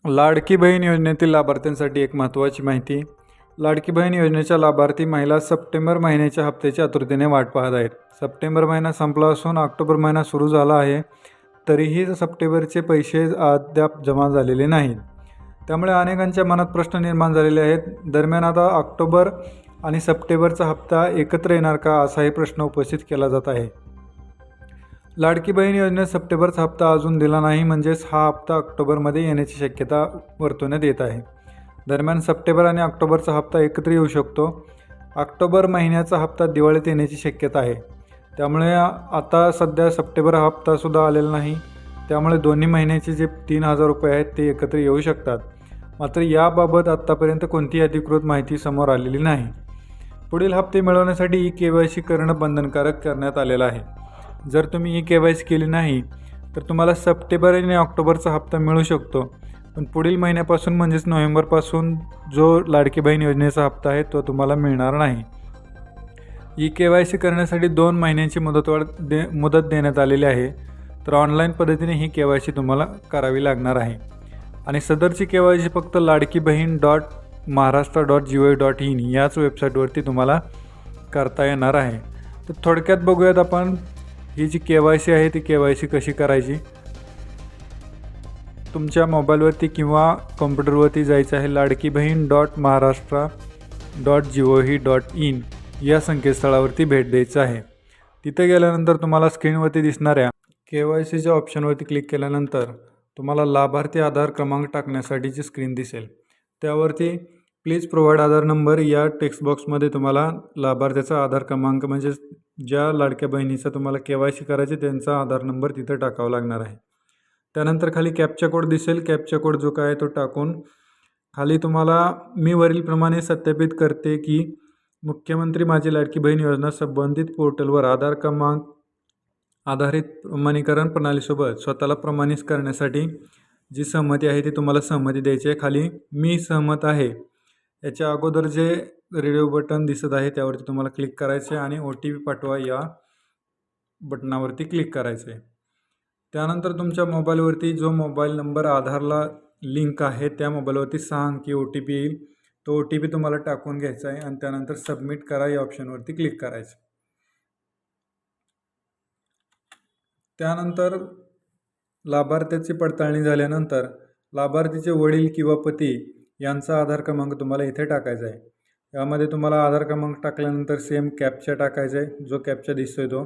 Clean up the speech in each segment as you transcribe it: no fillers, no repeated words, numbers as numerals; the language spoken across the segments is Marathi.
लाडकी बहीण योजनेतील लाभार्थ्यांसाठी एक महत्त्वाची माहिती. लाडकी बहीण योजनेच्या लाभार्थी महिला सप्टेंबर महिन्याच्या हप्त्याची आतुरतेने वाट पाहत आहेत. सप्टेंबर महिना संपला असून ऑक्टोबर महिना सुरू झाला आहे, तरीही सप्टेंबरचे पैसे अद्याप जमा झालेले नाहीत. त्यामुळे अनेकांच्या मनात प्रश्न निर्माण झालेले आहेत. दरम्यान आता ऑक्टोबर आणि सप्टेंबरचा हप्ता एकत्र येणार का, असाही प्रश्न उपस्थित केला जात आहे. लाडकी बहीण योजनेत सप्टेंबरचा हप्ता अजून दिला नाही, म्हणजेच हा हप्ता ऑक्टोबरमध्ये येण्याची शक्यता वर्तवण्यात येत आहे. दरम्यान सप्टेंबर आणि ऑक्टोबरचा हप्ता एकत्र येऊ शकतो. ऑक्टोबर महिन्याचा हप्ता दिवाळीत येण्याची शक्यता आहे. त्यामुळे आता सध्या सप्टेंबर हा हप्तासुद्धा आलेला नाही. त्यामुळे दोन्ही महिन्याचे जे 3,000 रुपये आहेत ते एकत्र येऊ शकतात. मात्र याबाबत आत्तापर्यंत कोणतीही अधिकृत माहिती समोर आलेली नाही. पुढील हप्ते मिळवण्यासाठी ई-KYC करणं बंधनकारक करण्यात आलेलं आहे. जर तुम्ही ई-KYC केली नाही तर तुम्हाला सप्टेंबर आणि ऑक्टोबरचा हप्ता मिळू शकतो, पण पुढील महिन्यापासून म्हणजेच नोव्हेंबरपासून जो लाडकी बहीण योजनेचा हप्ता आहे तो तुम्हाला मिळणार नाही. ई-KYC करण्यासाठी 2 महिन्यांची मुदत देण्यात आलेली आहे. तर ऑनलाईन पद्धतीने ही KYC तुम्हाला करावी लागणार आहे आणि सदरची KYC फक्त ladkibaheen.maharashtra.gov.in याच वेबसाईटवरती तुम्हाला करता येणार आहे. तर थोडक्यात बघूयात आपण ही जी KYC आहे ती KYC कशी करायची. तुमच्या मोबाईलवरती किंवा कॉम्प्युटरवरती जायचं आहे. ladkibaheen.maharashtra.gov.in या संकेतस्थळावरती भेट द्यायचं आहे. तिथे गेल्यानंतर तुम्हाला स्क्रीनवरती दिसणाऱ्या KYCच्या ऑप्शनवरती क्लिक केल्यानंतर तुम्हाला लाभार्थी आधार क्रमांक टाकण्यासाठीची स्क्रीन दिसेल. त्यावरती प्लीज प्रोव्हाइड आधार नंबर या टेक्स्ट बॉक्समध्ये तुम्हाला लाभार्थ्याचा आधार क्रमांक, म्हणजे ज्या लाडक्या बहिणीचा तुम्हाला KYC करायचे त्यांचा आधार नंबर तिथं टाकावा लागणार आहे. त्यानंतर खाली कॅप्चा कोड दिसेल. कॅप्चा कोड जो काय तो टाकून खाली तुम्हाला मी वरीलप्रमाणे सत्यापित करते की मुख्यमंत्री माझी लाडकी बहीण योजना संबंधित पोर्टलवर आधार क्रमांक आधारित प्रमाणीकरण प्रणालीसोबत स्वतःला प्रमाणित करण्यासाठी जी सहमती आहे ती तुम्हाला सहमती द्यायची आहे. खाली मी सहमत आहे याच्या अगोदर जे रेडिओ बटन दिसत आहे त्यावरती तुम्हाला क्लिक करायचे आणि OTP पाठवा या बटनावरती क्लिक करायचे. त्यानंतर तुमच्या मोबाईलवरती जो मोबाईल नंबर आधारला लिंक आहे त्या मोबाईलवरती 6 अंकी OTP येईल. तो OTP तुम्हाला टाकून घ्यायचा आहे आणि त्यानंतर सबमिट करा या ऑप्शनवरती क्लिक करायचं. त्यानंतर लाभार्थ्याची पडताळणी झाल्यानंतर लाभार्थीचे वडील किंवा पती यांचा आधार क्रमांक तुम्हाला इथे टाकायचा आहे. यामध्ये तुम्हाला आधार क्रमांक टाकल्यानंतर सेम कॅप्चा टाकायचा आहे, जो कॅप्चा दिसतोय तो,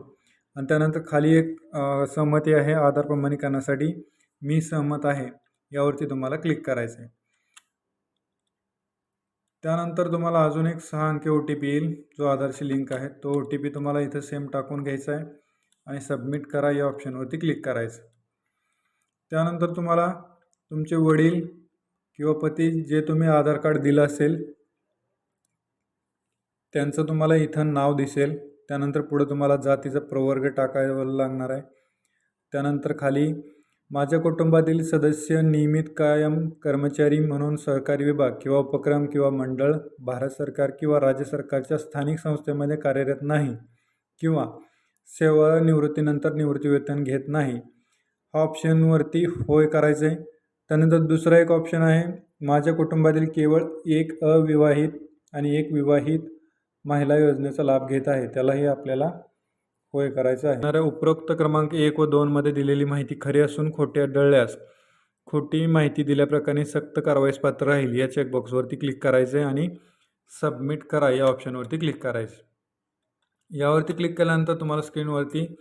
आणि त्यानंतर खाली एक सहमती आहे आधार प्रमाणीकरणासाठी, मी सहमत आहे यावरती तुम्हाला क्लिक करायचं आहे. त्यानंतर तुम्हाला अजून एक 6 अंकी OTP येईल जो आधारशी लिंक आहे. तो OTP तुम्हाला इथं सेम टाकून घ्यायचा आहे आणि सबमिट करा या ऑप्शनवरती क्लिक करायचं. त्यानंतर तुम्हाला तुमचे वडील किंवा पती जे तुम्ही आधार कार्ड दिलं असेल त्यांचं तुम्हाला इथं नाव दिसेल. त्यानंतर पुढे तुम्हाला जातीचा प्रवर्ग टाकायला लागणार आहे. त्यानंतर खाली माझ्या कुटुंबातील सदस्य नियमित कायम कर्मचारी म्हणून सरकारी विभाग किंवा उपक्रम किंवा मंडळ, भारत सरकार किंवा राज्य सरकारच्या स्थानिक संस्थेमध्ये कार्यरत नाही किंवा सेवानिवृत्तीनंतर निवृत्तीवेतन घेत नाही, हा ऑप्शनवरती होय करायचं आहे. त्यानंतर दुसरा एक ऑप्शन आहे, माझ्या कुटुंबातील केवळ एक अविवाहित आणि एक विवाहित महिला योजनेचा लाभ घेत आहे, त्यालाही आपल्याला होय करायचं आहे. उपरोक्त क्रमांक 1 व 2 मध्ये दिलेली माहिती खरी असून खोटी आढळल्यास खोटी माहिती दिल्याप्रकारे सक्त कारवाईस पात्र राहील या चेकबॉक्सवरती क्लिक करायचं आहे आणि सबमिट करा या ऑप्शनवरती क्लिक करायचं. यावरती क्लिक केल्यानंतर तुम्हाला स्क्रीनवरती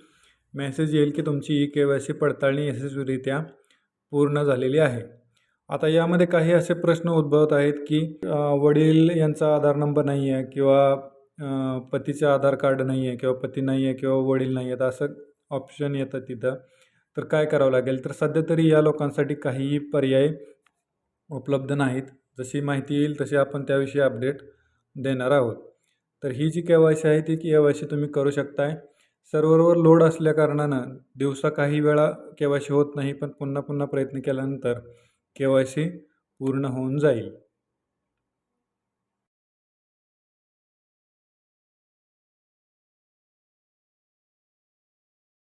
मेसेज येईल की तुमची ई-KYC पडताळणी यशस्वीरित्या पूर्ण झालेली आहे. आता यामध्ये काही असे प्रश्न उद्भवत आहेत की वडील यांचा आधार नंबर नाही आहे किंवा पतीचं आधार कार्ड नाही आहे किंवा पती नाही आहे किंवा वडील नाही आहेत, असं ऑप्शन येतं तिथं. तर काय करावं लागेल, तर सध्या तरी या लोकांसाठी काहीही पर्याय उपलब्ध नाहीत. जशी माहिती येईल तशी आपण त्याविषयी अपडेट देणार आहोत. तर ही जी KYC आहे ती KYC तुम्ही करू शकताय. सर्व्हरवर लोड असल्या कारणानं दिवसा काही वेळा KYC होत नाही, पण पुन्हा प्रयत्न केल्यानंतर KYC पूर्ण होऊन जाईल.